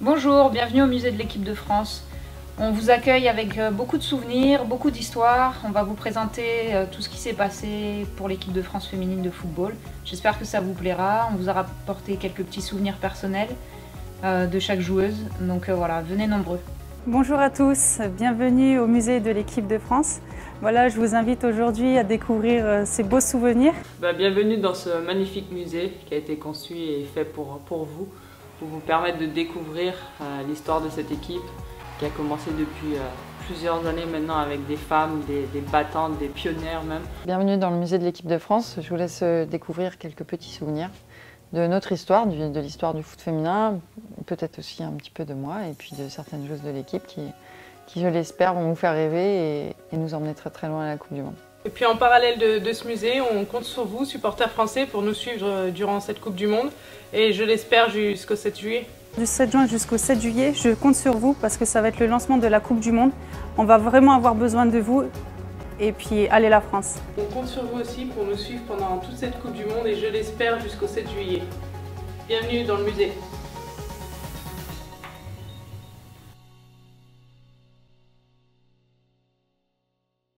Bonjour, bienvenue au musée de l'équipe de France. On vous accueille avec beaucoup de souvenirs, beaucoup d'histoires. On va vous présenter tout ce qui s'est passé pour l'équipe de France féminine de football. J'espère que ça vous plaira. On vous a rapporté quelques petits souvenirs personnels de chaque joueuse. Donc voilà, venez nombreux. Bonjour à tous, bienvenue au musée de l'équipe de France. Voilà, je vous invite aujourd'hui à découvrir ces beaux souvenirs. Bienvenue dans ce magnifique musée qui a été conçu et fait pour vous permettre de découvrir l'histoire de cette équipe qui a commencé depuis plusieurs années maintenant avec des femmes, des battantes, des pionnières même. Bienvenue dans le musée de l'équipe de France. Je vous laisse découvrir quelques petits souvenirs de notre histoire, de l'histoire du foot féminin, peut-être aussi un petit peu de moi et puis de certaines joueuses de l'équipe qui, je l'espère, vont vous faire rêver et nous emmener très très loin à la Coupe du Monde. Et puis en parallèle de ce musée, on compte sur vous, supporters français, pour nous suivre durant cette Coupe du Monde et je l'espère jusqu'au 7 juillet. Du 7 juin jusqu'au 7 juillet, je compte sur vous parce que ça va être le lancement de la Coupe du Monde. On va vraiment avoir besoin de vous et puis allez la France. On compte sur vous aussi pour nous suivre pendant toute cette Coupe du Monde et je l'espère jusqu'au 7 juillet. Bienvenue dans le musée.